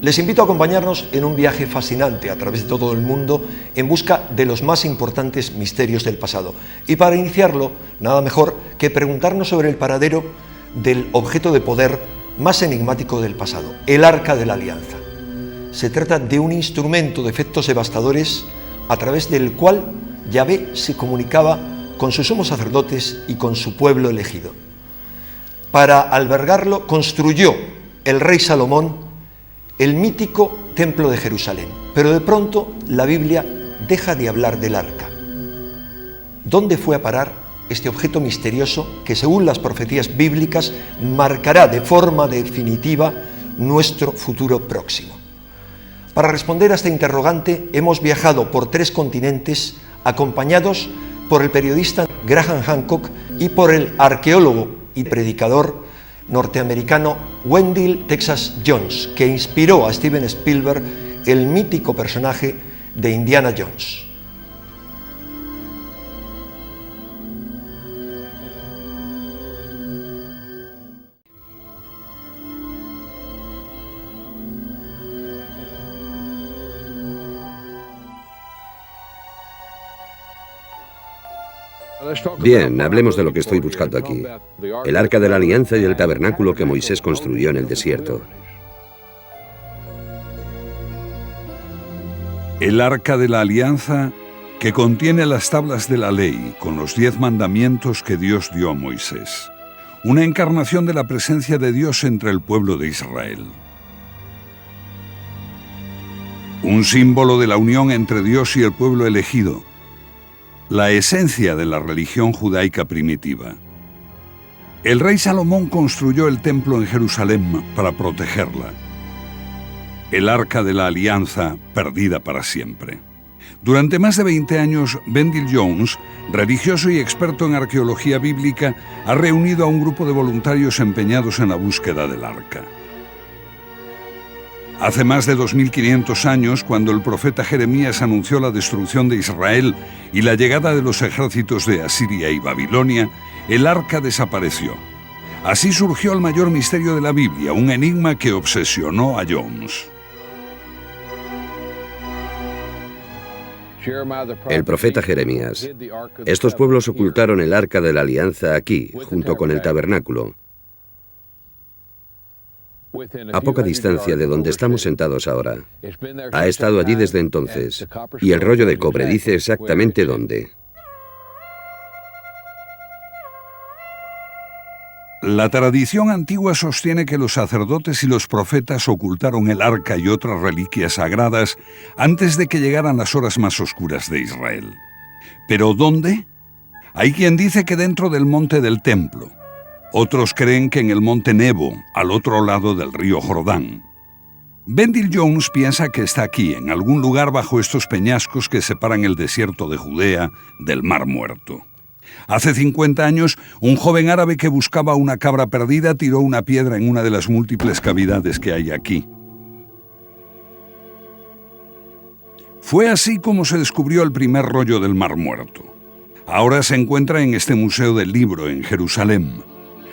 Les invito a acompañarnos en un viaje fascinante a través de todo el mundo en busca de los más importantes misterios del pasado. Y para iniciarlo, nada mejor que preguntarnos sobre el paradero del objeto de poder más enigmático del pasado, el Arca de la Alianza. Se trata de un instrumento de efectos devastadores a través del cual Yahvé se comunicaba con sus sumos sacerdotes y con su pueblo elegido. Para albergarlo construyó el rey Salomón el mítico Templo de Jerusalén, pero de pronto la Biblia deja de hablar del arca. ¿Dónde fue a parar este objeto misterioso que, según las profecías bíblicas, marcará de forma definitiva nuestro futuro próximo? Para responder a este interrogante hemos viajado por 3 continentes acompañados por el periodista Graham Hancock y por el arqueólogo y predicador norteamericano Wendell Texas Jones, que inspiró a Steven Spielberg el mítico personaje de Indiana Jones. Bien, hablemos de lo que estoy buscando aquí. El Arca de la Alianza y el tabernáculo que Moisés construyó en el desierto. El Arca de la Alianza, que contiene las tablas de la ley con los 10 mandamientos que Dios dio a Moisés. Una encarnación de la presencia de Dios entre el pueblo de Israel. Un símbolo de la unión entre Dios y el pueblo elegido. La esencia de la religión judaica primitiva. El rey Salomón construyó el templo en Jerusalén para protegerla. El Arca de la Alianza, perdida para siempre. Durante más de 20 años, Wendell Jones, religioso y experto en arqueología bíblica, ha reunido a un grupo de voluntarios empeñados en la búsqueda del Arca. Hace más de 2500 años, cuando el profeta Jeremías anunció la destrucción de Israel y la llegada de los ejércitos de Asiria y Babilonia, el arca desapareció. Así surgió el mayor misterio de la Biblia, un enigma que obsesionó a Jones. El profeta Jeremías. Estos pueblos ocultaron el Arca de la Alianza aquí, junto con el tabernáculo. A poca distancia de donde estamos sentados ahora. Ha estado allí desde entonces, y el rollo de cobre dice exactamente dónde. La tradición antigua sostiene que los sacerdotes y los profetas ocultaron el arca y otras reliquias sagradas antes de que llegaran las horas más oscuras de Israel. ¿Pero dónde? Hay quien dice que dentro del monte del templo. Otros creen que en el monte Nebo, al otro lado del río Jordán. Wendell Jones piensa que está aquí, en algún lugar bajo estos peñascos que separan el desierto de Judea del Mar Muerto. Hace 50 años, un joven árabe que buscaba una cabra perdida tiró una piedra en una de las múltiples cavidades que hay aquí. Fue así como se descubrió el primer rollo del Mar Muerto. Ahora se encuentra en este Museo del Libro, en Jerusalén.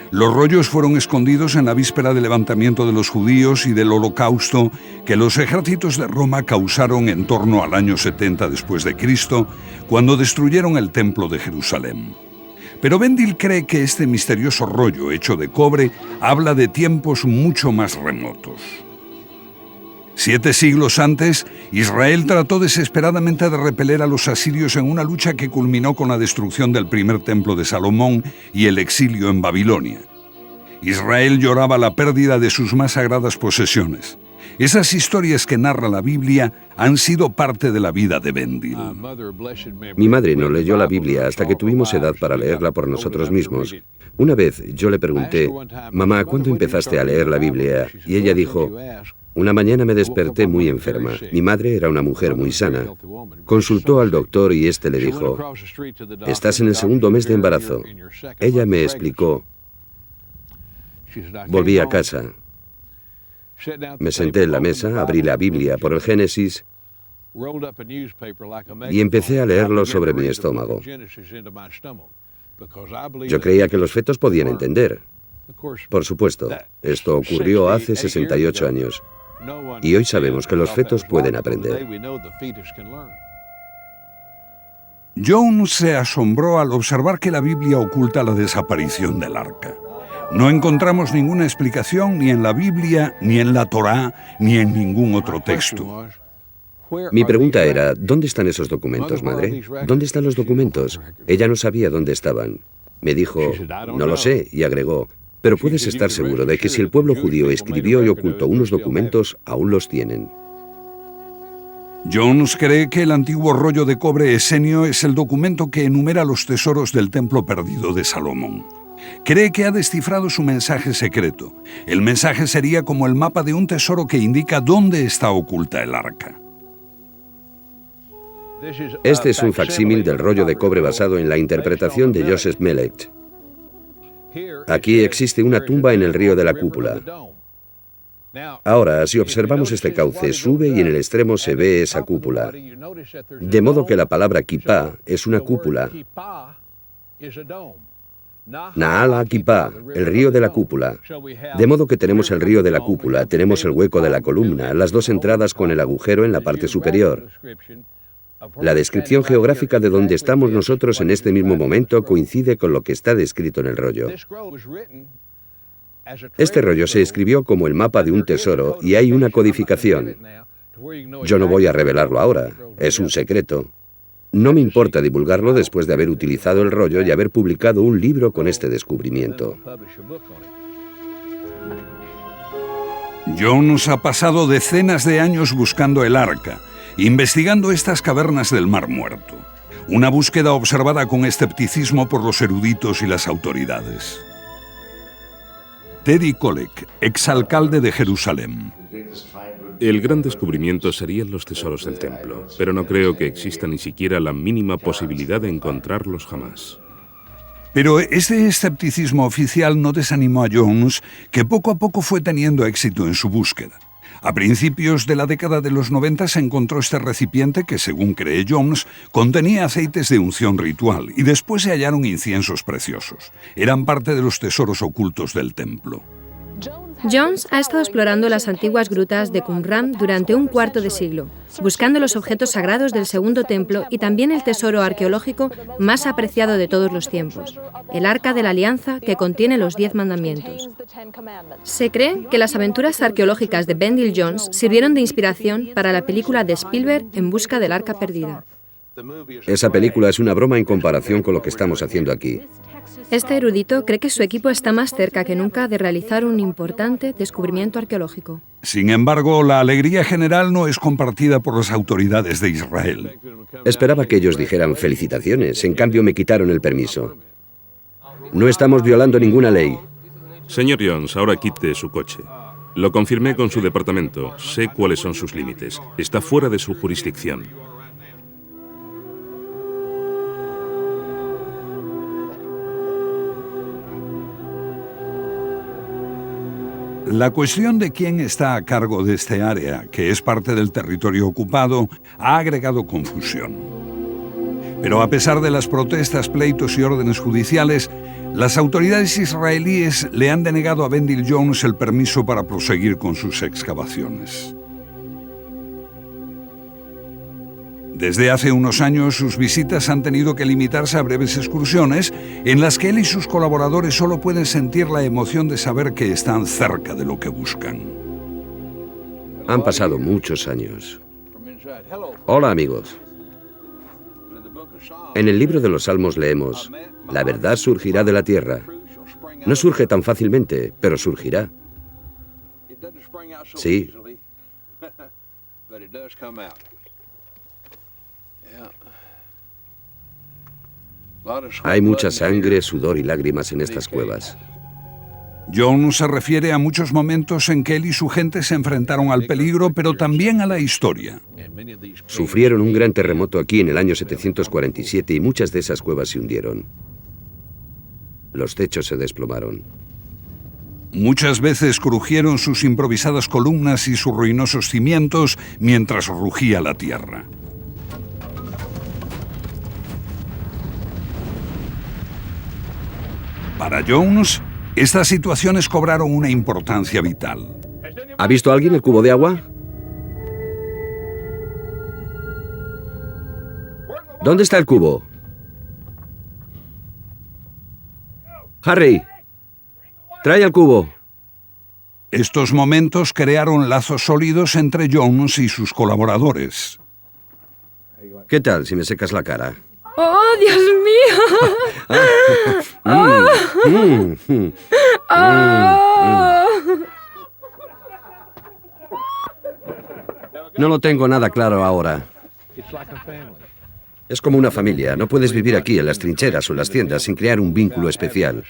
Los rollos fueron escondidos en la víspera del levantamiento de los judíos y del holocausto que los ejércitos de Roma causaron en torno al año 70 después de Cristo, cuando destruyeron el templo de Jerusalén. Pero Wendell cree que este misterioso rollo hecho de cobre habla de tiempos mucho más remotos. 7 siglos antes, Israel trató desesperadamente de repeler a los asirios en una lucha que culminó con la destrucción del primer templo de Salomón y el exilio en Babilonia. Israel lloraba la pérdida de sus más sagradas posesiones. Esas historias que narra la Biblia han sido parte de la vida de Wendell. Mi madre no leyó la Biblia hasta que tuvimos edad para leerla por nosotros mismos. Una vez yo le pregunté, mamá, ¿cuándo empezaste a leer la Biblia? Y ella dijo, una mañana me desperté muy enferma. Mi madre era una mujer muy sana. Consultó al doctor y este le dijo, estás en el 2º mes de embarazo. Ella me explicó. Volví a casa. Me senté en la mesa, abrí la Biblia por el Génesis y empecé a leerlo sobre mi estómago. Yo creía que los fetos podían entender. Por supuesto, esto ocurrió hace 68 años. Y hoy sabemos que los fetos pueden aprender. Jones se asombró al observar que la Biblia oculta la desaparición del arca. No encontramos ninguna explicación ni en la Biblia, ni en la Torá, ni en ningún otro texto. Mi pregunta era, ¿dónde están esos documentos, madre? ¿Dónde están los documentos? Ella no sabía dónde estaban. Me dijo, no lo sé, y agregó, pero puedes estar seguro de que si el pueblo judío escribió y ocultó unos documentos, aún los tienen. Jones cree que el antiguo rollo de cobre esenio es el documento que enumera los tesoros del templo perdido de Salomón. Cree que ha descifrado su mensaje secreto. El mensaje sería como el mapa de un tesoro que indica dónde está oculta el arca. Este es un facsímil del rollo de cobre basado en la interpretación de Joseph Melech. Aquí existe una tumba en el río de la cúpula. Ahora, si observamos este cauce, sube y en el extremo se ve esa cúpula. De modo que la palabra kipá es una cúpula. Naala Kipá, el río de la cúpula. De modo que tenemos el río de la cúpula, tenemos el hueco de la columna, las dos entradas con el agujero en la parte superior. La descripción geográfica de donde estamos nosotros en este mismo momento coincide con lo que está descrito en el rollo. Este rollo se escribió como el mapa de un tesoro y hay una codificación. Yo no voy a revelarlo ahora, es un secreto. No me importa divulgarlo después de haber utilizado el rollo y haber publicado un libro con este descubrimiento. Jones ha pasado decenas de años buscando el arca, investigando estas cavernas del Mar Muerto. Una búsqueda observada con escepticismo por los eruditos y las autoridades. Teddy Kollek, exalcalde de Jerusalén. El gran descubrimiento serían los tesoros del templo, pero no creo que exista ni siquiera la mínima posibilidad de encontrarlos jamás. Pero este escepticismo oficial no desanimó a Jones, que poco a poco fue teniendo éxito en su búsqueda. A principios de la década de los 90 se encontró este recipiente que, según cree Jones, contenía aceites de unción ritual y después se hallaron inciensos preciosos. Eran parte de los tesoros ocultos del templo. Jones ha estado explorando las antiguas grutas de Qumran durante un cuarto de siglo, buscando los objetos sagrados del segundo templo y también el tesoro arqueológico más apreciado de todos los tiempos, el Arca de la Alianza que contiene los 10 mandamientos. Se cree que las aventuras arqueológicas de Bendill Jones sirvieron de inspiración para la película de Spielberg En busca del Arca perdida. Esa película es una broma en comparación con lo que estamos haciendo aquí. Este erudito cree que su equipo está más cerca que nunca de realizar un importante descubrimiento arqueológico. Sin embargo, la alegría general no es compartida por las autoridades de Israel. Esperaba que ellos dijeran felicitaciones, en cambio me quitaron el permiso. No estamos violando ninguna ley. Señor Jones, ahora quite su coche. Lo confirmé con su departamento. Sé cuáles son sus límites. Está fuera de su jurisdicción. La cuestión de quién está a cargo de este área, que es parte del territorio ocupado, ha agregado confusión. Pero a pesar de las protestas, pleitos y órdenes judiciales, las autoridades israelíes le han denegado a Bendill Jones el permiso para proseguir con sus excavaciones. Desde hace unos años, sus visitas han tenido que limitarse a breves excursiones en las que él y sus colaboradores solo pueden sentir la emoción de saber que están cerca de lo que buscan. Han pasado muchos años. Hola, amigos. En el libro de los Salmos leemos, la verdad surgirá de la tierra. No surge tan fácilmente, pero surgirá. Sí. Hay mucha sangre, sudor y lágrimas en estas cuevas. Jones se refiere a muchos momentos en que él y su gente se enfrentaron al peligro, pero también a la historia. Sufrieron un gran terremoto aquí en el año 747 y muchas de esas cuevas se hundieron. Los techos se desplomaron. Muchas veces crujieron sus improvisadas columnas y sus ruinosos cimientos mientras rugía la tierra. Para Jones, estas situaciones cobraron una importancia vital. ¿Ha visto alguien el cubo de agua? ¿Dónde está el cubo? Harry, trae el cubo. Estos momentos crearon lazos sólidos entre Jones y sus colaboradores. ¿Qué tal si me secas la cara? ¡Oh, Dios mío! No lo tengo nada claro ahora. Es como una familia. No puedes vivir aquí en las trincheras o en las tiendas sin crear un vínculo especial.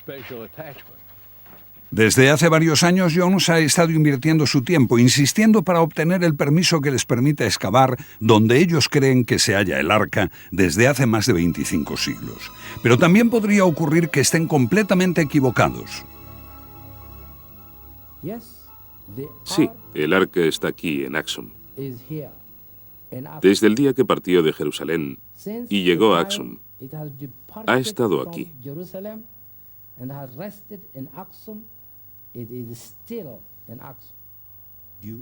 Desde hace varios años, Jones ha estado invirtiendo su tiempo, insistiendo para obtener el permiso que les permita excavar donde ellos creen que se halla el arca desde hace más de 25 siglos. Pero también podría ocurrir que estén completamente equivocados. Sí, el arca está aquí, en Axum. Desde el día que partió de Jerusalén y llegó a Axum, ha estado aquí.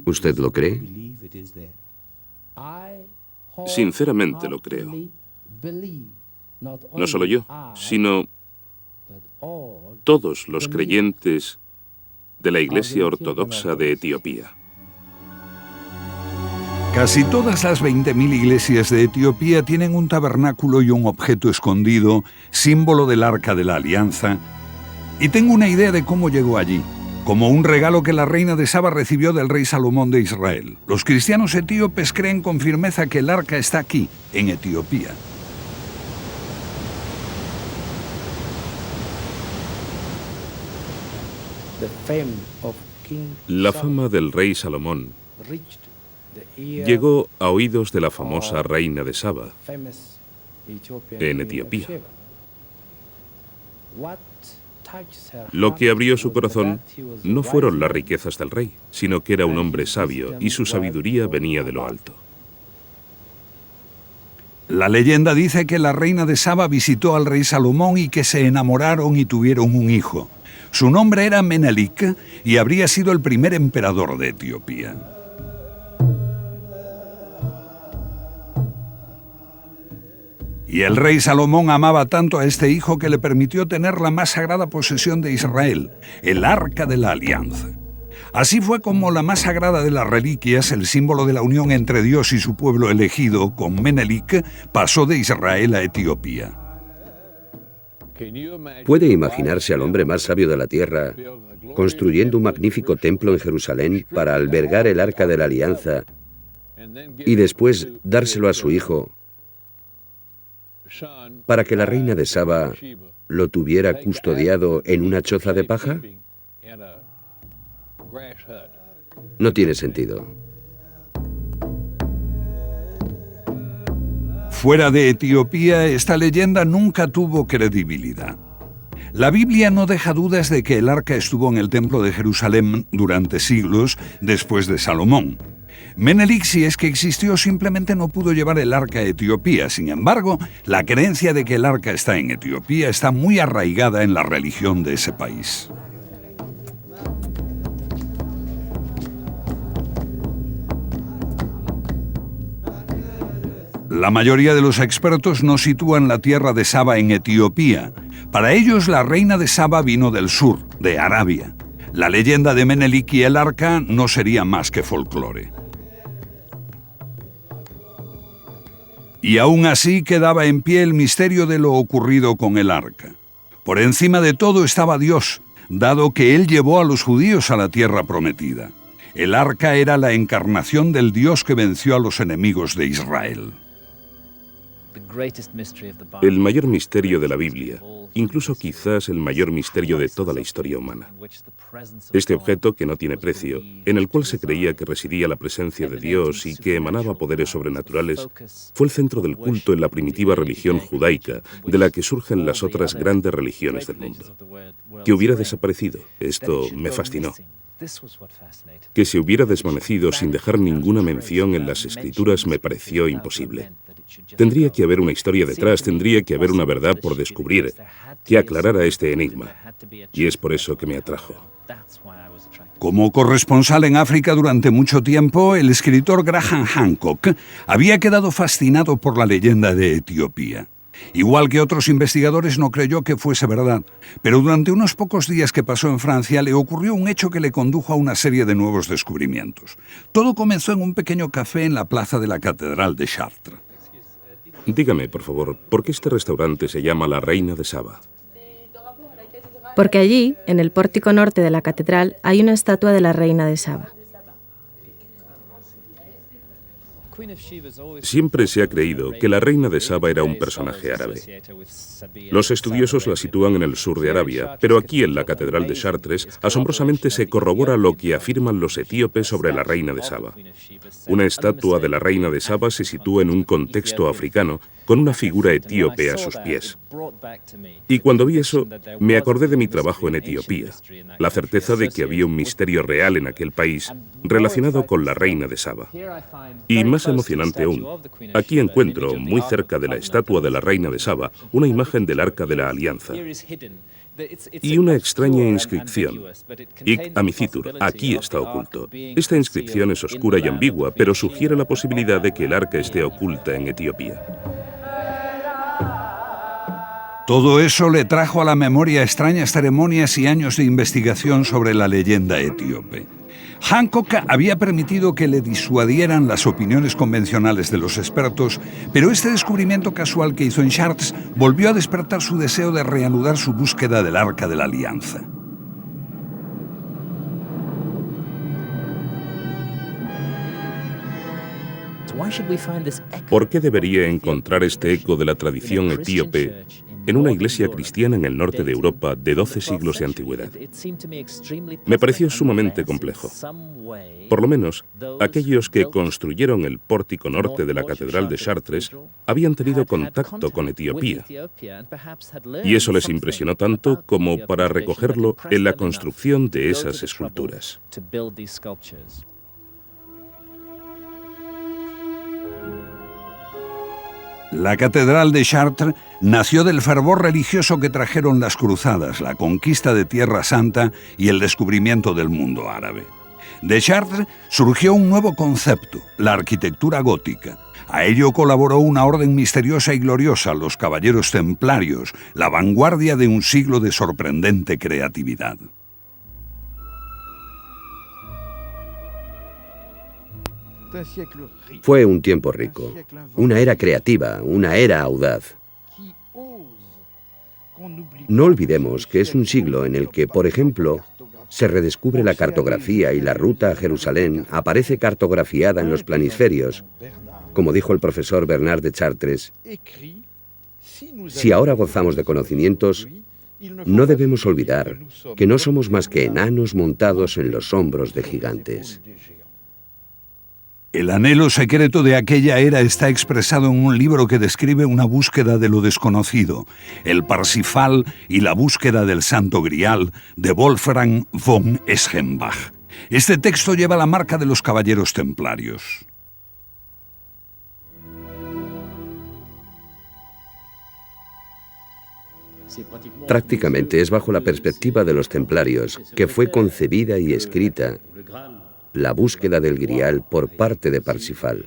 ¿Usted lo cree? Sinceramente lo creo. No solo yo, sino todos los creyentes de la Iglesia Ortodoxa de Etiopía. Casi todas las 20.000 iglesias de Etiopía tienen un tabernáculo y un objeto escondido, símbolo del Arca de la Alianza, y tengo una idea de cómo llegó allí, como un regalo que la reina de Saba recibió del rey Salomón de Israel. Los cristianos etíopes creen con firmeza que el arca está aquí, en Etiopía. La fama del rey Salomón llegó a oídos de la famosa reina de Saba en Etiopía. Lo que abrió su corazón no fueron las riquezas del rey, sino que era un hombre sabio y su sabiduría venía de lo alto. La leyenda dice que la reina de Saba visitó al rey Salomón y que se enamoraron y tuvieron un hijo. Su nombre era Menelik y habría sido el primer emperador de Etiopía. Y el rey Salomón amaba tanto a este hijo que le permitió tener la más sagrada posesión de Israel, el Arca de la Alianza. Así fue como la más sagrada de las reliquias, el símbolo de la unión entre Dios y su pueblo elegido, con Menelik, pasó de Israel a Etiopía. ¿Puede imaginarse al hombre más sabio de la tierra construyendo un magnífico templo en Jerusalén para albergar el Arca de la Alianza y después dárselo a su hijo para que la reina de Saba lo tuviera custodiado en una choza de paja? No tiene sentido. Fuera de Etiopía, esta leyenda nunca tuvo credibilidad. La Biblia no deja dudas de que el arca estuvo en el templo de Jerusalén durante siglos después de Salomón. Menelik, si es que existió, simplemente no pudo llevar el arca a Etiopía. Sin embargo, la creencia de que el arca está en Etiopía está muy arraigada en la religión de ese país. La mayoría de los expertos no sitúan la tierra de Saba en Etiopía. Para ellos, la reina de Saba vino del sur, de Arabia. La leyenda de Menelik y el arca no sería más que folclore. Y aún así quedaba en pie el misterio de lo ocurrido con el arca. Por encima de todo estaba Dios, dado que Él llevó a los judíos a la tierra prometida. El arca era la encarnación del Dios que venció a los enemigos de Israel. El mayor misterio de la Biblia, incluso quizás el mayor misterio de toda la historia humana. Este objeto, que no tiene precio, en el cual se creía que residía la presencia de Dios y que emanaba poderes sobrenaturales, fue el centro del culto en la primitiva religión judaica, de la que surgen las otras grandes religiones del mundo. Que hubiera desaparecido, esto me fascinó. Que se hubiera desvanecido sin dejar ninguna mención en las Escrituras me pareció imposible. Tendría que haber una historia detrás, tendría que haber una verdad por descubrir que aclarara este enigma. Y es por eso que me atrajo. Como corresponsal en África durante mucho tiempo, el escritor Graham Hancock había quedado fascinado por la leyenda de Etiopía. Igual que otros investigadores, no creyó que fuese verdad, pero durante unos pocos días que pasó en Francia le ocurrió un hecho que le condujo a una serie de nuevos descubrimientos. Todo comenzó en un pequeño café en la plaza de la Catedral de Chartres. Dígame, por favor, ¿por qué este restaurante se llama La Reina de Saba? Porque allí, en el pórtico norte de la catedral, hay una estatua de la reina de Saba. Siempre se ha creído que la reina de Saba era un personaje árabe. Los estudiosos la sitúan en el sur de Arabia, pero aquí en la Catedral de Chartres, asombrosamente se corrobora lo que afirman los etíopes sobre la reina de Saba. Una estatua de la reina de Saba se sitúa en un contexto africano, con una figura etíope a sus pies. Y cuando vi eso, me acordé de mi trabajo en Etiopía, la certeza de que había un misterio real en aquel país relacionado con la reina de Saba. Y más emocionante aún, aquí encuentro, muy cerca de la estatua de la reina de Saba, una imagen del Arca de la Alianza y una extraña inscripción. Ic Amicitur, aquí está oculto. Esta inscripción es oscura y ambigua, pero sugiere la posibilidad de que el arca esté oculta en Etiopía. Todo eso le trajo a la memoria extrañas ceremonias y años de investigación sobre la leyenda etíope. Hancock había permitido que le disuadieran las opiniones convencionales de los expertos, pero este descubrimiento casual que hizo en Chartres volvió a despertar su deseo de reanudar su búsqueda del Arca de la Alianza. ¿Por qué debería encontrar este eco de la tradición etíope en una iglesia cristiana en el norte de Europa de 12 siglos de antigüedad? Me pareció sumamente complejo. Por lo menos, aquellos que construyeron el pórtico norte de la Catedral de Chartres habían tenido contacto con Etiopía. Y eso les impresionó tanto como para recogerlo en la construcción de esas esculturas. La Catedral de Chartres nació del fervor religioso que trajeron las cruzadas, la conquista de Tierra Santa y el descubrimiento del mundo árabe. De Chartres surgió un nuevo concepto, la arquitectura gótica. A ello colaboró una orden misteriosa y gloriosa, los Caballeros Templarios, la vanguardia de un siglo de sorprendente creatividad. Fue un tiempo rico, una era creativa, una era audaz. No olvidemos que es un siglo en el que, por ejemplo, se redescubre la cartografía y la ruta a Jerusalén aparece cartografiada en los planisferios. Como dijo el profesor Bernard de Chartres, si ahora gozamos de conocimientos, no debemos olvidar que no somos más que enanos montados en los hombros de gigantes. El anhelo secreto de aquella era está expresado en un libro que describe una búsqueda de lo desconocido, el Parsifal y la búsqueda del Santo Grial, de Wolfram von Eschenbach. Este texto lleva la marca de los Caballeros Templarios. Prácticamente es bajo la perspectiva de los templarios que fue concebida y escrita la búsqueda del Grial por parte de Parsifal.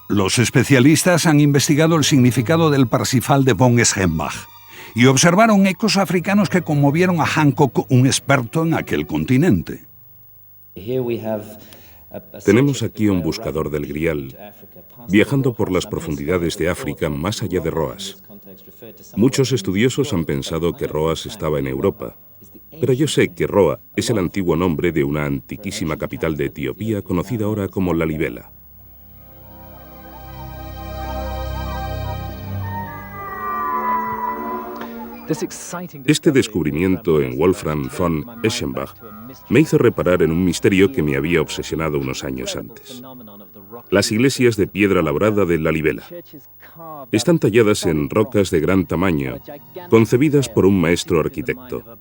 Los especialistas han investigado el significado del Parsifal de von Eschenbach y observaron ecos africanos que conmovieron a Hancock, un experto en aquel continente. Tenemos aquí un buscador del Grial, viajando por las profundidades de África más allá de Roas. Muchos estudiosos han pensado que Roas estaba en Europa, pero yo sé que Roa es el antiguo nombre de una antiquísima capital de Etiopía conocida ahora como Lalibela. Este descubrimiento en Wolfram von Eschenbach me hizo reparar en un misterio que me había obsesionado unos años antes. Las iglesias de piedra labrada de Lalibela están talladas en rocas de gran tamaño, concebidas por un maestro arquitecto.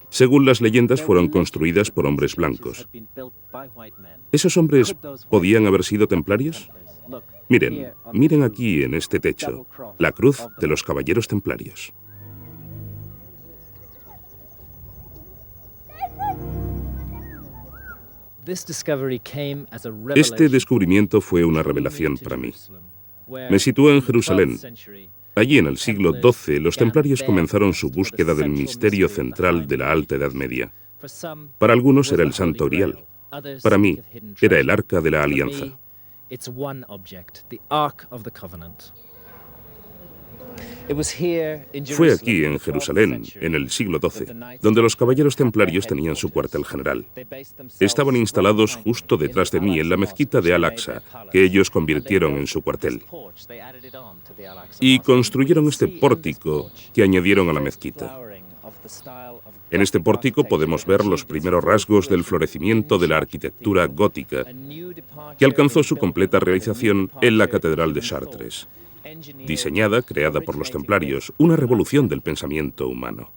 Según las leyendas, fueron construidas por hombres blancos. ¿Esos hombres podían haber sido templarios? Miren aquí en este techo, la cruz de los Caballeros Templarios. Este descubrimiento fue una revelación para mí. Me situé en Jerusalén. Allí, en el siglo XII, los templarios comenzaron su búsqueda del misterio central de la Alta Edad Media. Para algunos era el Santo Grial. Para mí, era el Arca de la Alianza. Fue aquí, en Jerusalén, en el siglo XII, donde los caballeros templarios tenían su cuartel general. Estaban instalados justo detrás de mí, en la mezquita de Al-Aqsa, que ellos convirtieron en su cuartel. Y construyeron este pórtico que añadieron a la mezquita. En este pórtico podemos ver los primeros rasgos del florecimiento de la arquitectura gótica, que alcanzó su completa realización en la Catedral de Chartres. Diseñada, creada por los templarios, una revolución del pensamiento humano.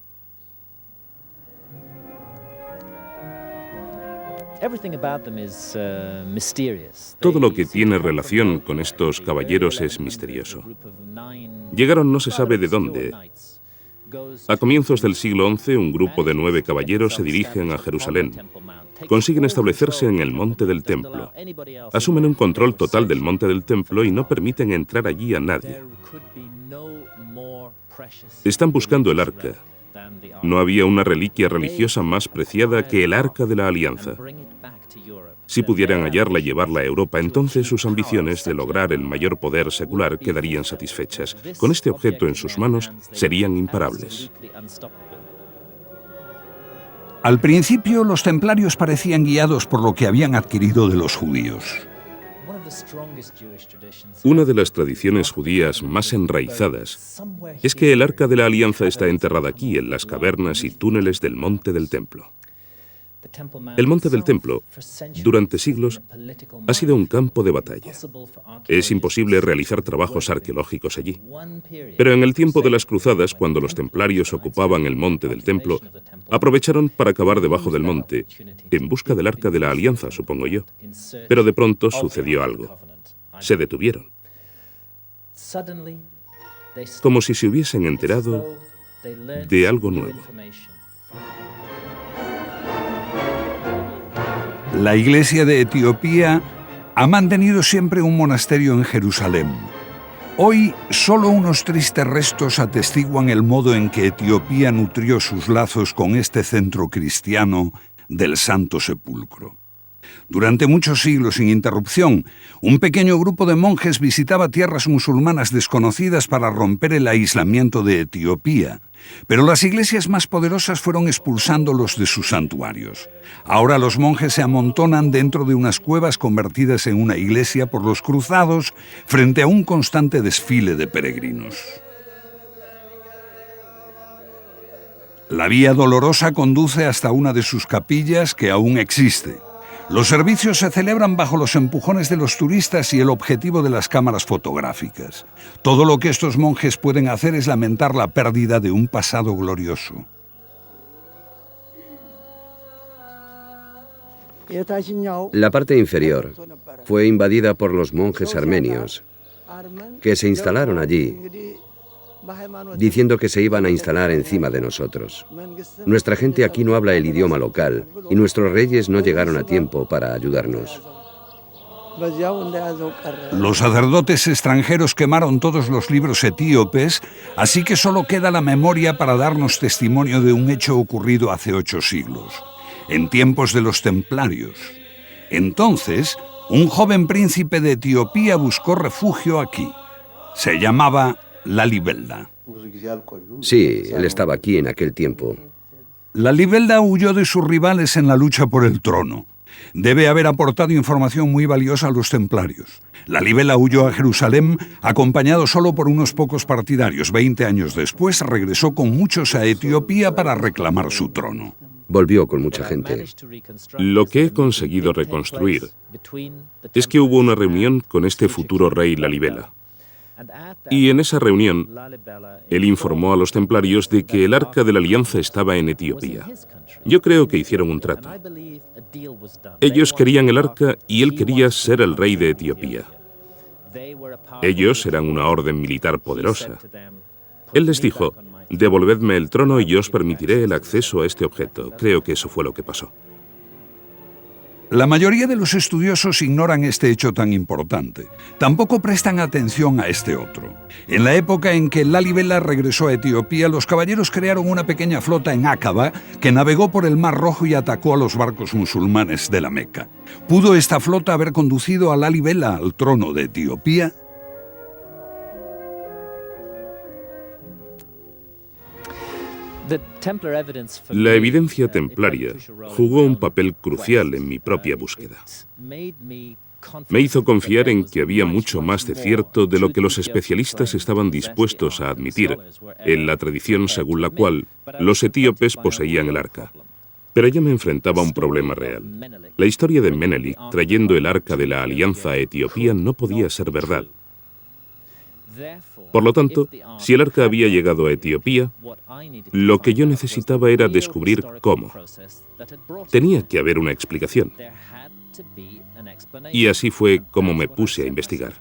Todo lo que tiene relación con estos caballeros es misterioso. Llegaron no se sabe de dónde. A comienzos del siglo XI, un grupo de 9 caballeros se dirigen a Jerusalén. Consiguen establecerse en el Monte del Templo. Asumen un control total del Monte del Templo y no permiten entrar allí a nadie. Están buscando el arca. No había una reliquia religiosa más preciada que el Arca de la Alianza. Si pudieran hallarla y llevarla a Europa, entonces sus ambiciones de lograr el mayor poder secular quedarían satisfechas. Con este objeto en sus manos, serían imparables. Al principio, los templarios parecían guiados por lo que habían adquirido de los judíos. Una de las tradiciones judías más enraizadas es que el Arca de la Alianza está enterrada aquí, en las cavernas y túneles del Monte del Templo. El Monte del Templo, durante siglos, ha sido un campo de batalla. Es imposible realizar trabajos arqueológicos allí. Pero en el tiempo de las cruzadas, cuando los templarios ocupaban el Monte del Templo, aprovecharon para cavar debajo del monte, en busca del Arca de la Alianza, supongo yo. Pero de pronto sucedió algo. Se detuvieron. Como si se hubiesen enterado de algo nuevo. La Iglesia de Etiopía ha mantenido siempre un monasterio en Jerusalén. Hoy, solo unos tristes restos atestiguan el modo en que Etiopía nutrió sus lazos con este centro cristiano del Santo Sepulcro. Durante muchos siglos sin interrupción, un pequeño grupo de monjes visitaba tierras musulmanas desconocidas para romper el aislamiento de Etiopía, pero las iglesias más poderosas fueron expulsándolos de sus santuarios. Ahora los monjes se amontonan dentro de unas cuevas convertidas en una iglesia por los cruzados frente a un constante desfile de peregrinos. La Vía Dolorosa conduce hasta una de sus capillas que aún existe. Los servicios se celebran bajo los empujones de los turistas y el objetivo de las cámaras fotográficas. Todo lo que estos monjes pueden hacer es lamentar la pérdida de un pasado glorioso. La parte inferior fue invadida por los monjes armenios, que se instalaron allí, diciendo que se iban a instalar encima de nosotros. Nuestra gente aquí no habla el idioma local y nuestros reyes no llegaron a tiempo para ayudarnos. Los sacerdotes extranjeros quemaron todos los libros etíopes, así que solo queda la memoria para darnos testimonio de un hecho ocurrido hace 8 siglos, en tiempos de los templarios. Entonces, un joven príncipe de Etiopía buscó refugio aquí. Se llamaba Lalibelda. Sí, él estaba aquí en aquel tiempo. Lalibelda huyó de sus rivales en la lucha por el trono. Debe haber aportado información muy valiosa a los templarios. Lalibelda huyó a Jerusalén acompañado solo por unos pocos partidarios. 20 años después regresó con muchos a Etiopía para reclamar su trono. Volvió con mucha gente. Lo que he conseguido reconstruir es que hubo una reunión con este futuro rey Lalibela. Y en esa reunión, él informó a los templarios de que el Arca de la Alianza estaba en Etiopía. Yo creo que hicieron un trato. Ellos querían el arca y él quería ser el rey de Etiopía. Ellos eran una orden militar poderosa. Él les dijo: devolvedme el trono y yo os permitiré el acceso a este objeto. Creo que eso fue lo que pasó. La mayoría de los estudiosos ignoran este hecho tan importante. Tampoco prestan atención a este otro. En la época en que Lalibela regresó a Etiopía, los caballeros crearon una pequeña flota en Aqaba que navegó por el Mar Rojo y atacó a los barcos musulmanes de la Meca. ¿Pudo esta flota haber conducido a Lalibela al trono de Etiopía? La evidencia templaria jugó un papel crucial en mi propia búsqueda. Me hizo confiar en que había mucho más de cierto de lo que los especialistas estaban dispuestos a admitir, en la tradición según la cual los etíopes poseían el arca. Pero yo me enfrentaba a un problema real. La historia de Menelik trayendo el arca de la alianza a Etiopía no podía ser verdad. Por lo tanto, si el arca había llegado a Etiopía, lo que yo necesitaba era descubrir cómo. Tenía que haber una explicación. Y así fue como me puse a investigar.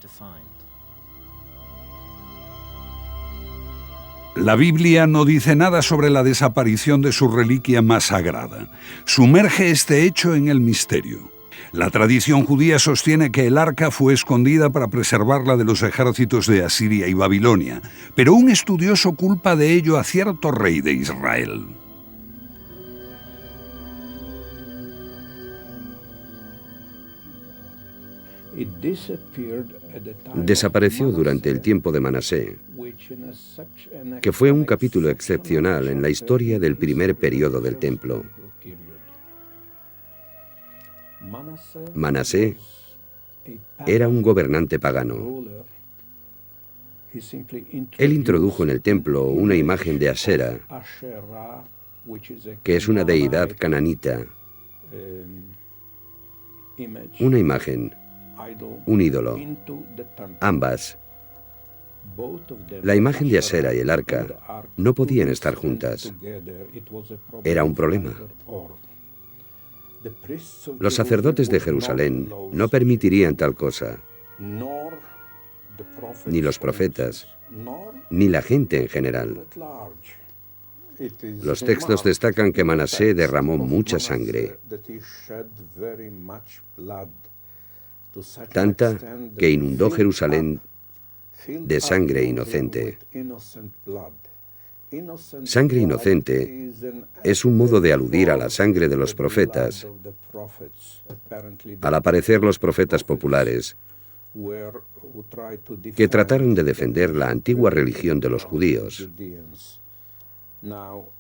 La Biblia no dice nada sobre la desaparición de su reliquia más sagrada. Sumerge este hecho en el misterio. La tradición judía sostiene que el arca fue escondida para preservarla de los ejércitos de Asiria y Babilonia, pero un estudioso culpa de ello a cierto rey de Israel. Desapareció durante el tiempo de Manasé, que fue un capítulo excepcional en la historia del primer período del templo. Manasé era un gobernante pagano. Él introdujo en el templo una imagen de Asera, que es una deidad cananita, una imagen, un ídolo, ambas. La imagen de Asera y el arca no podían estar juntas. Era un problema. Los sacerdotes de Jerusalén no permitirían tal cosa, ni los profetas, ni la gente en general. Los textos destacan que Manasé derramó mucha sangre, tanta que inundó Jerusalén de sangre inocente. Sangre inocente es un modo de aludir a la sangre de los profetas. Al aparecer los profetas populares, que trataron de defender la antigua religión de los judíos.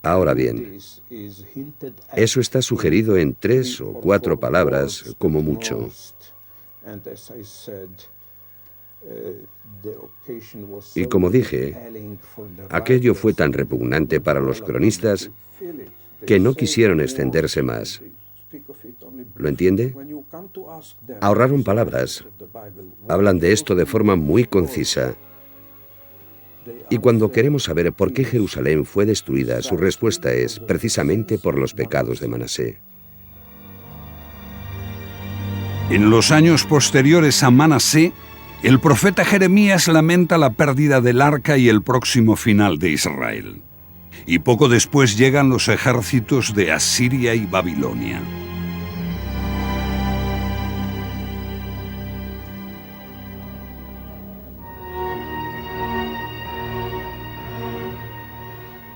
Ahora bien, eso está sugerido en 3 o 4 palabras, como mucho. Y como dije, aquello fue tan repugnante para los cronistas que no quisieron extenderse más. ¿Lo entiende? Ahorraron palabras. Hablan de esto de forma muy concisa. Y cuando queremos saber por qué Jerusalén fue destruida, su respuesta es precisamente por los pecados de Manasé. En los años posteriores a Manasé, el profeta Jeremías lamenta la pérdida del arca y el próximo final de Israel. Y poco después llegan los ejércitos de Asiria y Babilonia.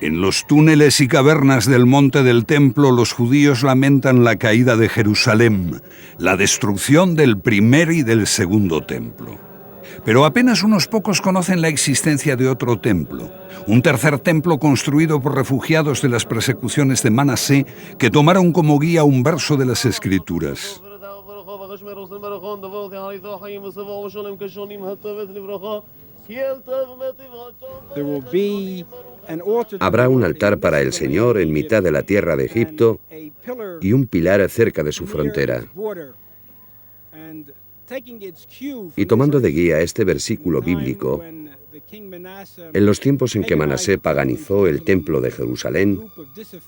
En los túneles y cavernas del monte del templo, los judíos lamentan la caída de Jerusalén, la destrucción del primer y del segundo templo. Pero apenas unos pocos conocen la existencia de otro templo, un tercer templo construido por refugiados de las persecuciones de Manasé que tomaron como guía un verso de las Escrituras. Habrá un altar para el Señor en mitad de la tierra de Egipto y un pilar cerca de su frontera. Y tomando de guía este versículo bíblico, en los tiempos en que Manasé paganizó el templo de Jerusalén,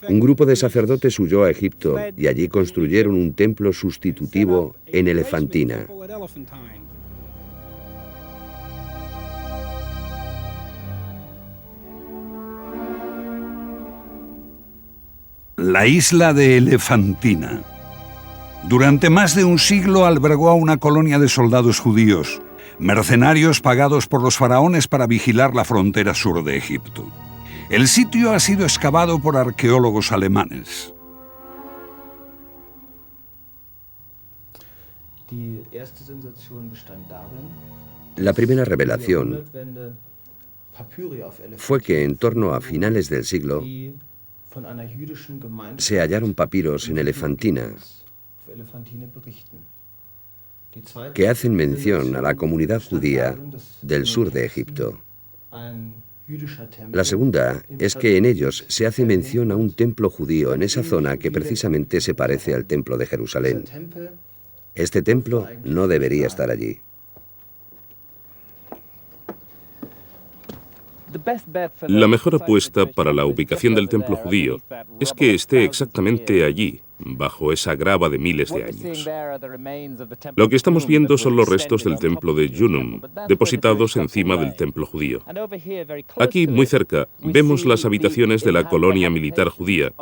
un grupo de sacerdotes huyó a Egipto y allí construyeron un templo sustitutivo en Elefantina. La isla de Elefantina. Durante más de un siglo albergó a una colonia de soldados judíos, mercenarios pagados por los faraones para vigilar la frontera sur de Egipto. El sitio ha sido excavado por arqueólogos alemanes. La primera revelación fue que en torno a finales del siglo se hallaron papiros en Elefantina que hacen mención a la comunidad judía del sur de Egipto. La segunda es que en ellos se hace mención a un templo judío en esa zona que precisamente se parece al templo de Jerusalén. Este templo no debería estar allí. La mejor apuesta para la ubicación del templo judío es que esté exactamente allí, bajo esa grava de miles de años. Lo que estamos viendo son los restos del templo de Junun, depositados encima del templo judío. Aquí, muy cerca, vemos las habitaciones de la colonia militar judía,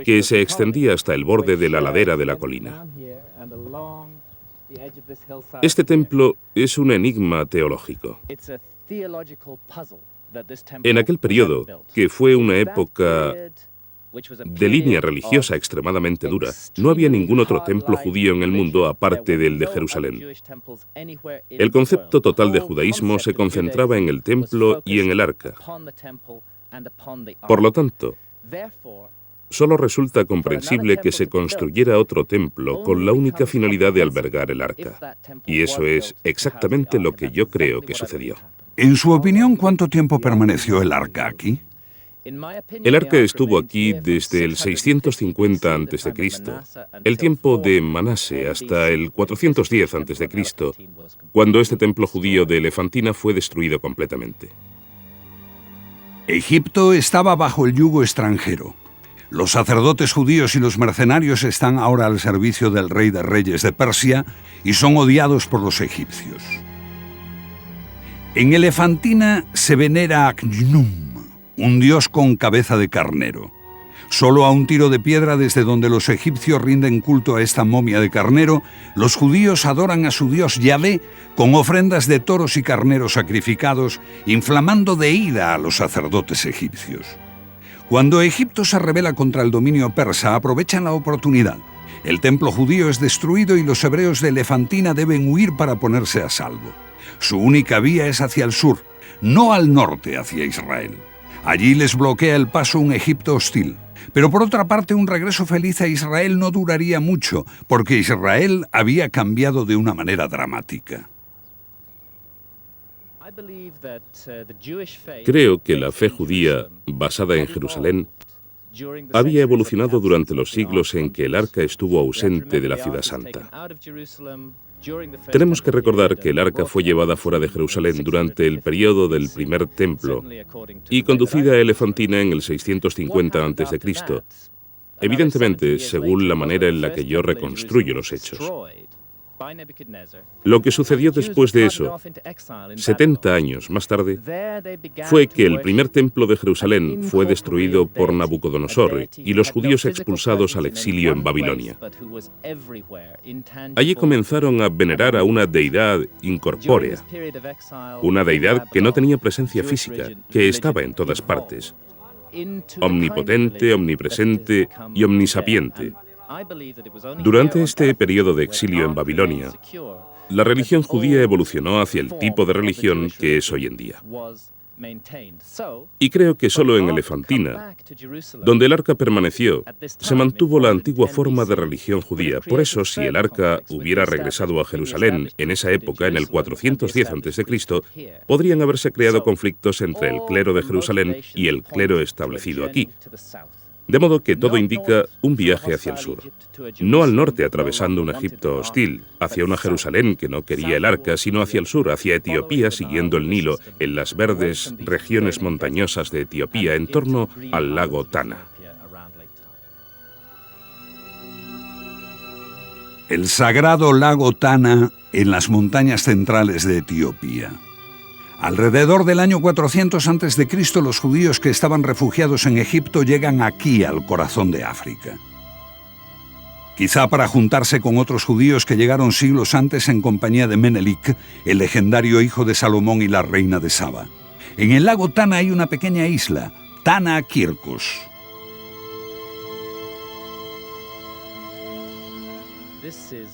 que se extendía hasta el borde de la ladera de la colina. Este templo es un enigma teológico. En aquel periodo, que fue una época de línea religiosa extremadamente dura, no había ningún otro templo judío en el mundo aparte del de Jerusalén. El concepto total de judaísmo se concentraba en el templo y en el arca. Por lo tanto, solo resulta comprensible que se construyera otro templo con la única finalidad de albergar el arca. Y eso es exactamente lo que yo creo que sucedió. En su opinión, ¿cuánto tiempo permaneció el arca aquí? El arca estuvo aquí desde el 650 a.C., el tiempo de Manase, hasta el 410 a.C., cuando este templo judío de Elefantina fue destruido completamente. Egipto estaba bajo el yugo extranjero. Los sacerdotes judíos y los mercenarios están ahora al servicio del rey de reyes de Persia y son odiados por los egipcios. En Elefantina se venera a Khnum, un dios con cabeza de carnero. Solo a un tiro de piedra desde donde los egipcios rinden culto a esta momia de carnero, los judíos adoran a su dios Yahvé con ofrendas de toros y carneros sacrificados, inflamando de ira a los sacerdotes egipcios. Cuando Egipto se rebela contra el dominio persa, aprovechan la oportunidad. El templo judío es destruido y los hebreos de Elefantina deben huir para ponerse a salvo. Su única vía es hacia el sur, no al norte, hacia Israel. Allí les bloquea el paso un Egipto hostil. Pero por otra parte, un regreso feliz a Israel no duraría mucho, porque Israel había cambiado de una manera dramática. Creo que la fe judía, basada en Jerusalén, había evolucionado durante los siglos en que el arca estuvo ausente de la ciudad santa. Tenemos que recordar que el arca fue llevada fuera de Jerusalén durante el periodo del primer templo y conducida a Elefantina en el 650 a.C., evidentemente según la manera en la que yo reconstruyo los hechos. Lo que sucedió después de eso, 70 años más tarde, fue que el primer templo de Jerusalén fue destruido por Nabucodonosor y los judíos expulsados al exilio en Babilonia. Allí comenzaron a venerar a una deidad incorpórea, una deidad que no tenía presencia física, que estaba en todas partes, omnipotente, omnipresente y omnisapiente. Durante este periodo de exilio en Babilonia, la religión judía evolucionó hacia el tipo de religión que es hoy en día. Y creo que solo en Elefantina, donde el arca permaneció, se mantuvo la antigua forma de religión judía. Por eso, si el arca hubiera regresado a Jerusalén en esa época, en el 410 a.C., podrían haberse creado conflictos entre el clero de Jerusalén y el clero establecido aquí. De modo que todo indica un viaje hacia el sur. No al norte atravesando un Egipto hostil, hacia una Jerusalén que no quería el arca, sino hacia el sur, hacia Etiopía, siguiendo el Nilo, en las verdes regiones montañosas de Etiopía, en torno al lago Tana. El sagrado lago Tana en las montañas centrales de Etiopía. Alrededor del año 400 a.C., los judíos que estaban refugiados en Egipto llegan aquí al corazón de África. quizá para juntarse con otros judíos que llegaron siglos antes en compañía de Menelik, el legendario hijo de Salomón y la reina de Saba. En el lago Tana hay una pequeña isla, Tana Kirkos.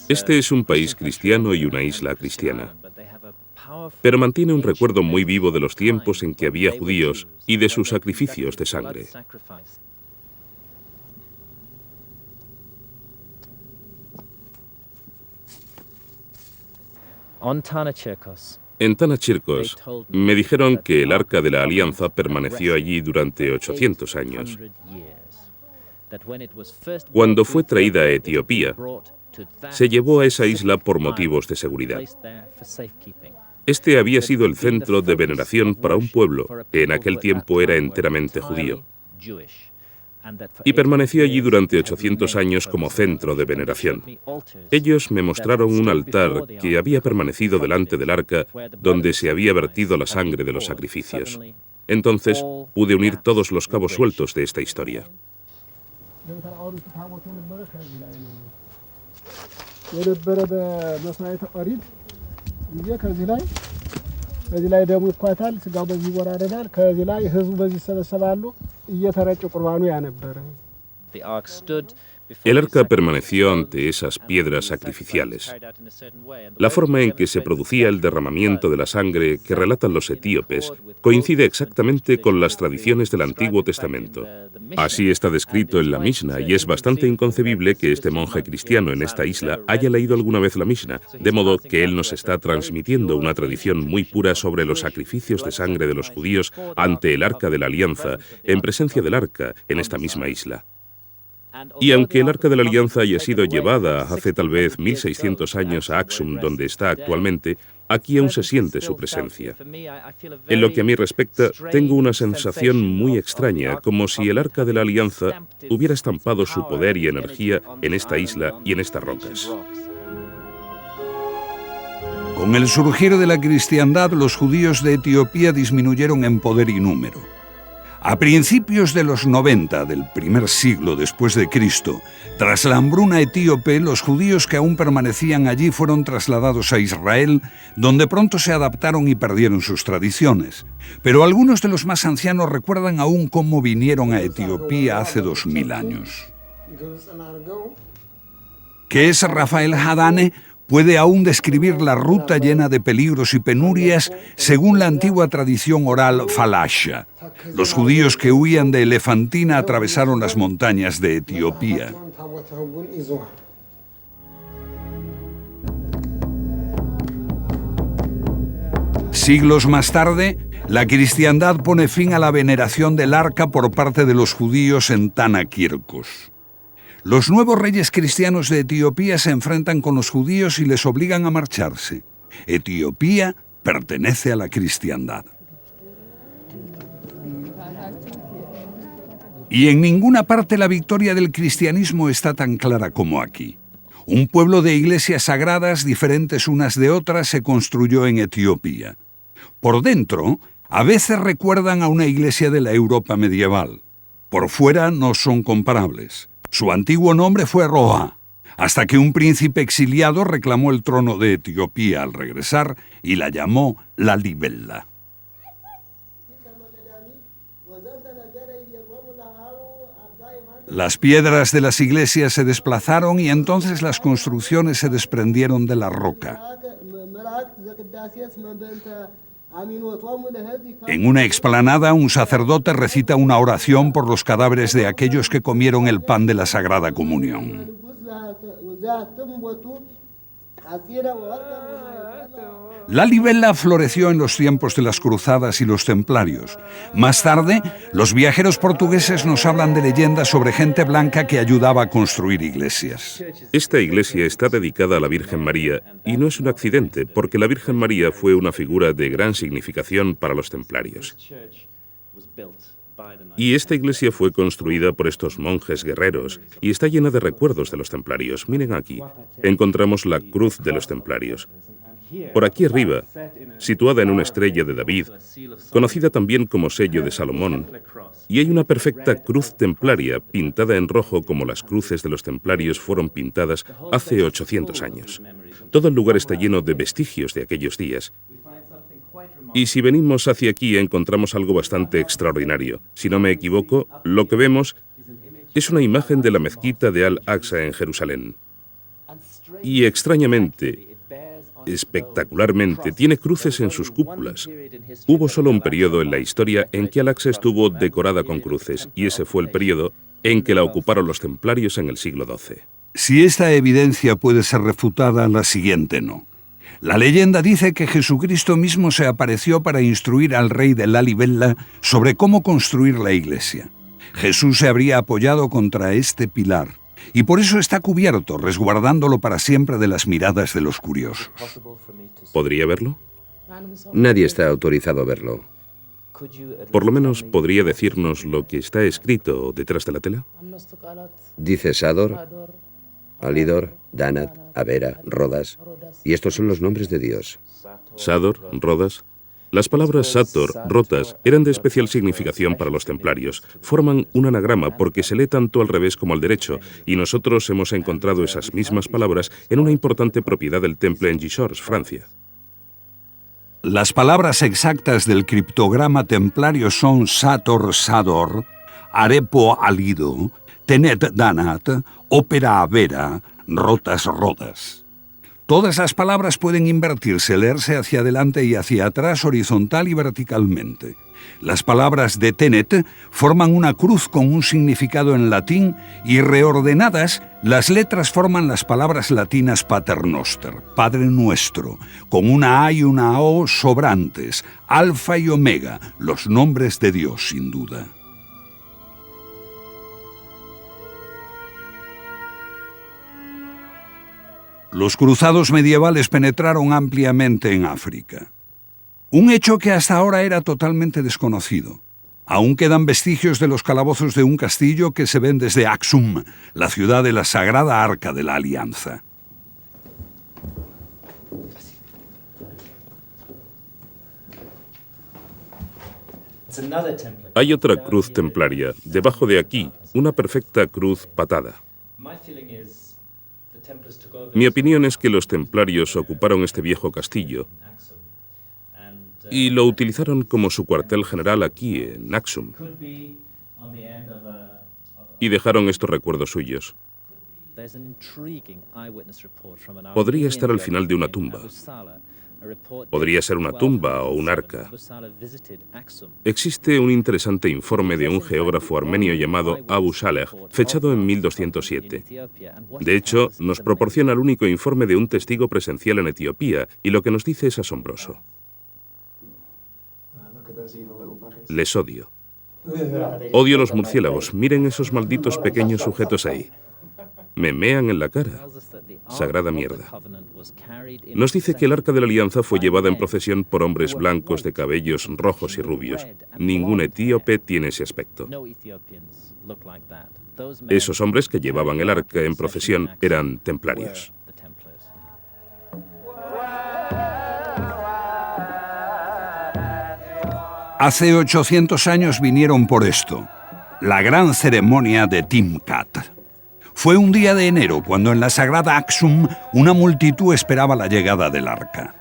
Este es un país cristiano y una isla cristiana, pero mantiene un recuerdo muy vivo de los tiempos en que había judíos y de sus sacrificios de sangre. En Tanachirkos me dijeron que el Arca de la Alianza permaneció allí durante 800 años. Cuando fue traída a Etiopía, se llevó a esa isla por motivos de seguridad. Este había sido el centro de veneración para un pueblo que en aquel tiempo era enteramente judío, y permaneció allí durante 800 años como centro de veneración. Ellos me mostraron un altar que había permanecido delante del arca, donde se había vertido la sangre de los sacrificios. Entonces pude unir todos los cabos sueltos de esta historia. El arca permaneció ante esas piedras sacrificiales. La forma en que se producía el derramamiento de la sangre que relatan los etíopes coincide exactamente con las tradiciones del Antiguo Testamento. Así está descrito en la Mishna, y es bastante inconcebible que este monje cristiano en esta isla haya leído alguna vez la Mishna, de modo que él nos está transmitiendo una tradición muy pura sobre los sacrificios de sangre de los judíos ante el Arca de la Alianza, en presencia del arca en esta misma isla. Y aunque el Arca de la Alianza haya sido llevada hace tal vez 1600 años a Aksum, donde está actualmente, aquí aún se siente su presencia. En lo que a mí respecta, tengo una sensación muy extraña, como si el Arca de la Alianza hubiera estampado su poder y energía en esta isla y en estas rocas. Con el surgir de la cristiandad, los judíos de Etiopía disminuyeron en poder y número. A principios de los 90 del primer siglo después de Cristo, tras la hambruna etíope, los judíos que aún permanecían allí fueron trasladados a Israel, donde pronto se adaptaron y perdieron sus tradiciones. Pero algunos de los más ancianos recuerdan aún cómo vinieron a Etiopía hace 2000 años. ¿Qué es Rafael Hadane? Puede aún describir la ruta llena de peligros y penurias según la antigua tradición oral falasha. Los judíos que huían de Elefantina atravesaron las montañas de Etiopía. Siglos más tarde, la cristiandad pone fin a la veneración del arca por parte de los judíos en Tana Kirkos. Los nuevos reyes cristianos de Etiopía se enfrentan con los judíos y les obligan a marcharse. Etiopía pertenece a la cristiandad. Y en ninguna parte la victoria del cristianismo está tan clara como aquí. Un pueblo de iglesias sagradas, diferentes unas de otras, se construyó en Etiopía. Por dentro, a veces recuerdan a una iglesia de la Europa medieval. Por fuera no son comparables. Su antiguo nombre fue Roa, hasta que un príncipe exiliado reclamó el trono de Etiopía al regresar y la llamó Lalibela. Las piedras de las iglesias se desplazaron y entonces las construcciones se desprendieron de la roca. En una explanada, un sacerdote recita una oración por los cadáveres de aquellos que comieron el pan de la Sagrada Comunión. Lalibela floreció en los tiempos de las cruzadas y los templarios. Más tarde, los viajeros portugueses nos hablan de leyendas sobre gente blanca que ayudaba a construir iglesias. Esta iglesia está dedicada a la Virgen María y no es un accidente, porque la Virgen María fue una figura de gran significación para los templarios. Y esta iglesia fue construida por estos monjes guerreros y está llena de recuerdos de los templarios. Miren aquí, encontramos la cruz de los templarios. Por aquí arriba, situada en una estrella de David, conocida también como sello de Salomón, y hay una perfecta cruz templaria pintada en rojo como las cruces de los templarios fueron pintadas hace 800 años. Todo el lugar está lleno de vestigios de aquellos días. Y si venimos hacia aquí encontramos algo bastante extraordinario. Si no me equivoco, lo que vemos es una imagen de la mezquita de Al-Aqsa en Jerusalén. Y extrañamente, espectacularmente, tiene cruces en sus cúpulas. Hubo solo un periodo en la historia en que Al-Aqsa estuvo decorada con cruces, y ese fue el periodo en que la ocuparon los templarios en el siglo XII. Si esta evidencia puede ser refutada, la siguiente no. La leyenda dice que Jesucristo mismo se apareció para instruir al rey de Lalibela sobre cómo construir la iglesia. Jesús se habría apoyado contra este pilar, y por eso está cubierto, resguardándolo para siempre de las miradas de los curiosos. ¿Podría verlo? Nadie está autorizado a verlo. Por lo menos podría decirnos lo que está escrito detrás de la tela. Dice Sador, Alidor, Danat, Avera, Rodas, y estos son los nombres de Dios. Sador, Rodas. Las palabras Sator, Rotas, eran de especial significación para los templarios. Forman un anagrama porque se lee tanto al revés como al derecho, y nosotros hemos encontrado esas mismas palabras en una importante propiedad del temple en Gisors, Francia. Las palabras exactas del criptograma templario son Sator, Sador, Arepo, Alido, Tenet, Danat, Ópera, Avera, Rotas, Rodas. Todas las palabras pueden invertirse, leerse hacia adelante y hacia atrás, horizontal y verticalmente. Las palabras de Tenet forman una cruz con un significado en latín y reordenadas, las letras forman las palabras latinas Paternoster, Padre Nuestro, con una A y una O sobrantes, Alfa y Omega, los nombres de Dios sin duda. Los cruzados medievales penetraron ampliamente en África. Un hecho que hasta ahora era totalmente desconocido. Aún quedan vestigios de los calabozos de un castillo que se ven desde Aksum, la ciudad de la Sagrada Arca de la Alianza. Hay otra cruz templaria, debajo de aquí, una perfecta cruz patada. Mi opinión es que los templarios ocuparon este viejo castillo y lo utilizaron como su cuartel general aquí, en Aksum, y dejaron estos recuerdos suyos. Podría estar al final de una tumba. Podría ser una tumba o un arca. Existe un interesante informe de un geógrafo armenio llamado Abu Saleh, fechado en 1207. De hecho, nos proporciona el único informe de un testigo presencial en Etiopía, y lo que nos dice es asombroso. Les odio. Odio los murciélagos. Miren esos malditos pequeños sujetos ahí. Me mean en la cara. Sagrada mierda. Nos dice que el Arca de la Alianza fue llevada en procesión por hombres blancos de cabellos rojos y rubios. Ningún etíope tiene ese aspecto. Esos hombres que llevaban el arca en procesión eran templarios. Hace 800 años vinieron por esto, la gran ceremonia de Timkat. Fue un día de enero cuando en la sagrada Aksum una multitud esperaba la llegada del arca.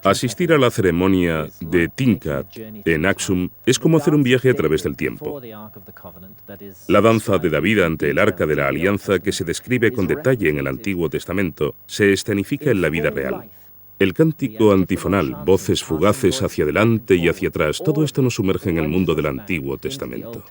Asistir a la ceremonia de Timkat en Aksum es como hacer un viaje a través del tiempo. La danza de David ante el Arca de la Alianza, que se describe con detalle en el Antiguo Testamento, se escenifica en la vida real. El cántico antifonal, voces fugaces hacia adelante y hacia atrás, todo esto nos sumerge en el mundo del Antiguo Testamento.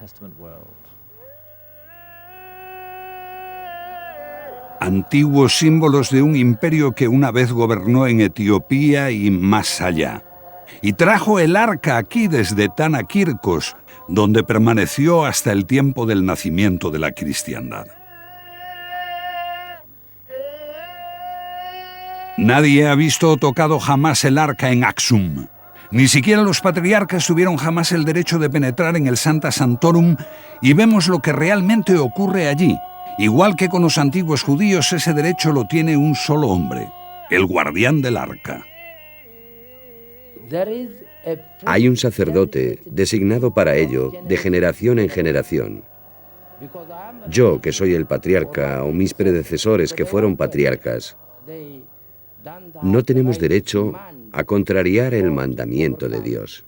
Antiguos símbolos de un imperio que una vez gobernó en Etiopía y más allá. Y trajo el arca aquí desde Tanakirkos, donde permaneció hasta el tiempo del nacimiento de la cristiandad. Nadie ha visto o tocado jamás el arca en Aksum. Ni siquiera los patriarcas tuvieron jamás el derecho de penetrar en el Sancta Sanctorum, y vemos lo que realmente ocurre allí. Igual que con los antiguos judíos, ese derecho lo tiene un solo hombre, el guardián del arca. Hay un sacerdote designado para ello de generación en generación. Yo, que soy el patriarca, o mis predecesores que fueron patriarcas, no tenemos derecho a contrariar el mandamiento de Dios.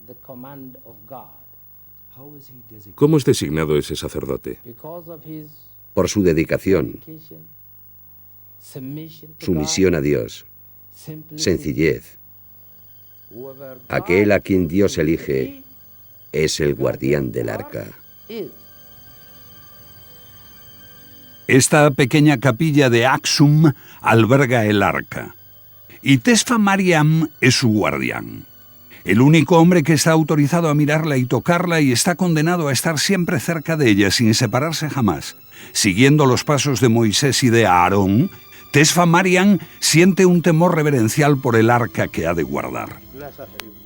¿Cómo es designado ese sacerdote? Por su dedicación, sumisión a Dios, sencillez. Aquel a quien Dios elige es el guardián del arca. Esta pequeña capilla de Axum alberga el arca, y Tesfa Mariam es su guardián. El único hombre que está autorizado a mirarla y tocarla y está condenado a estar siempre cerca de ella sin separarse jamás. Siguiendo los pasos de Moisés y de Aarón, Tesfa Mariam siente un temor reverencial por el arca que ha de guardar.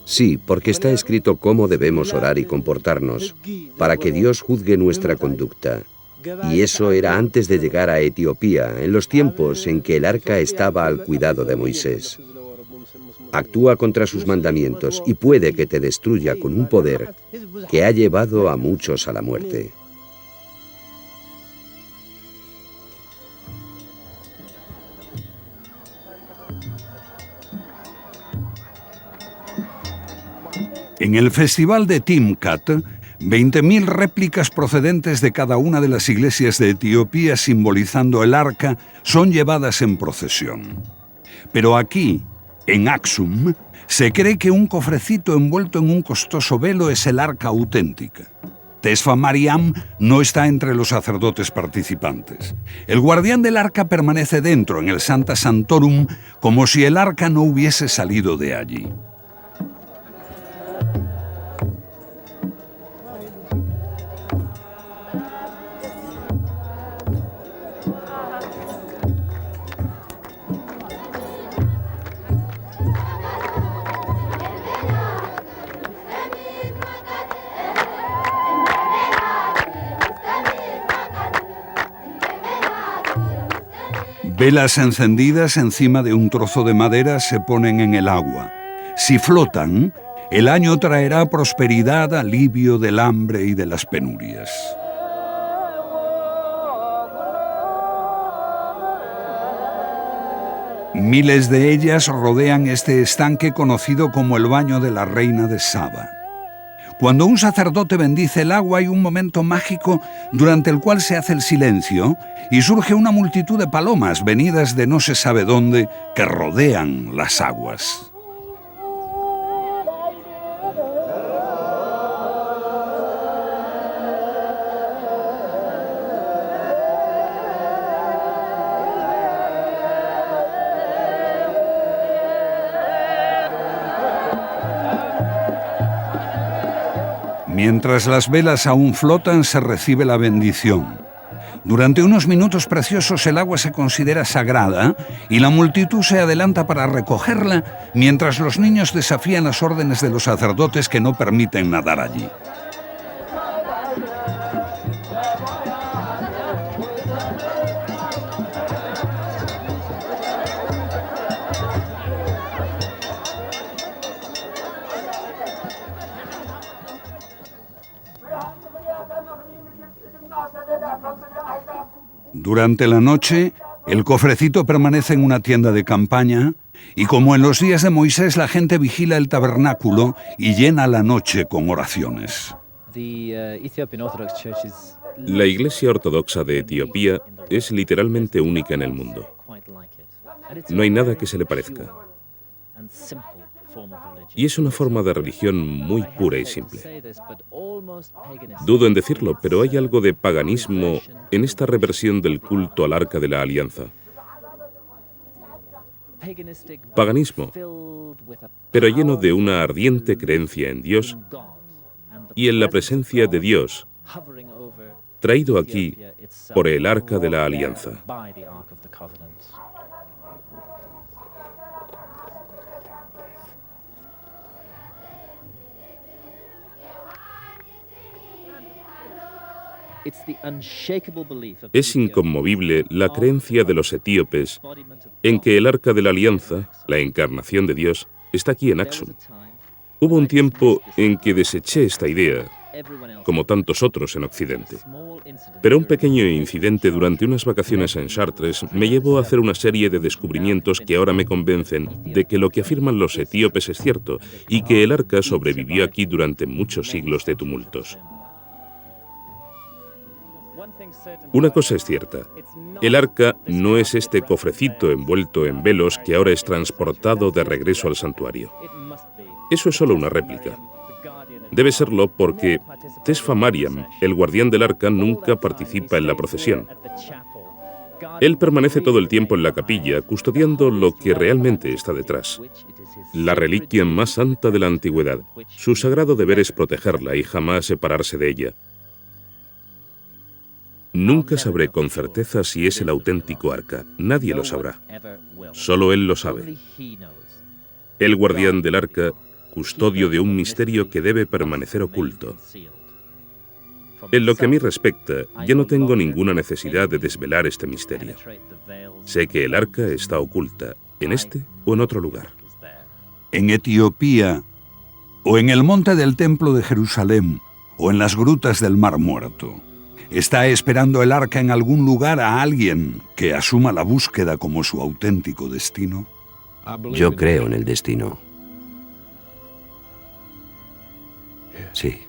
Sí, porque está escrito cómo debemos orar y comportarnos, para que Dios juzgue nuestra conducta. Y eso era antes de llegar a Etiopía, en los tiempos en que el arca estaba al cuidado de Moisés. Actúa contra sus mandamientos y puede que te destruya con un poder que ha llevado a muchos a la muerte. En el festival de Timkat, 20.000 réplicas procedentes de cada una de las iglesias de Etiopía simbolizando el arca son llevadas en procesión. Pero aquí, en Axum, se cree que un cofrecito envuelto en un costoso velo es el arca auténtica. Tesfa Mariam no está entre los sacerdotes participantes. El guardián del arca permanece dentro, en el Sancta Sanctorum, como si el arca no hubiese salido de allí. Velas encendidas encima de un trozo de madera se ponen en el agua. Si flotan, el año traerá prosperidad, alivio del hambre y de las penurias. Miles de ellas rodean este estanque conocido como el baño de la reina de Saba. Cuando un sacerdote bendice el agua hay un momento mágico durante el cual se hace el silencio y surge una multitud de palomas venidas de no se sabe dónde que rodean las aguas. Mientras las velas aún flotan, se recibe la bendición. Durante unos minutos preciosos el agua se considera sagrada y la multitud se adelanta para recogerla mientras los niños desafían las órdenes de los sacerdotes que no permiten nadar allí. Durante la noche, el cofrecito permanece en una tienda de campaña y como en los días de Moisés, la gente vigila el tabernáculo y llena la noche con oraciones. La Iglesia Ortodoxa de Etiopía es literalmente única en el mundo. No hay nada que se le parezca. Y es una forma de religión muy pura y simple. Dudo en decirlo, pero hay algo de paganismo en esta reversión del culto al Arca de la Alianza. Paganismo, pero lleno de una ardiente creencia en Dios y en la presencia de Dios, traído aquí por el Arca de la Alianza. Es inconmovible la creencia de los etíopes en que el Arca de la Alianza, la encarnación de Dios, está aquí en Aksum. Hubo un tiempo en que deseché esta idea, como tantos otros en Occidente. Pero un pequeño incidente durante unas vacaciones en Chartres me llevó a hacer una serie de descubrimientos que ahora me convencen de que lo que afirman los etíopes es cierto y que el Arca sobrevivió aquí durante muchos siglos de tumultos. Una cosa es cierta, el Arca no es este cofrecito envuelto en velos que ahora es transportado de regreso al santuario. Eso es solo una réplica. Debe serlo porque Tesfa Mariam, el guardián del Arca, nunca participa en la procesión. Él permanece todo el tiempo en la capilla, custodiando lo que realmente está detrás. La reliquia más santa de la antigüedad. Su sagrado deber es protegerla y jamás separarse de ella. Nunca sabré con certeza si es el auténtico Arca. Nadie lo sabrá. Solo él lo sabe. El guardián del Arca, custodio de un misterio que debe permanecer oculto. En lo que a mí respecta, ya no tengo ninguna necesidad de desvelar este misterio. Sé que el Arca está oculta, en este o en otro lugar. En Etiopía, o en el monte del Templo de Jerusalén, o en las grutas del Mar Muerto. ¿Está esperando el Arca en algún lugar a alguien que asuma la búsqueda como su auténtico destino? Yo creo en el destino. Sí.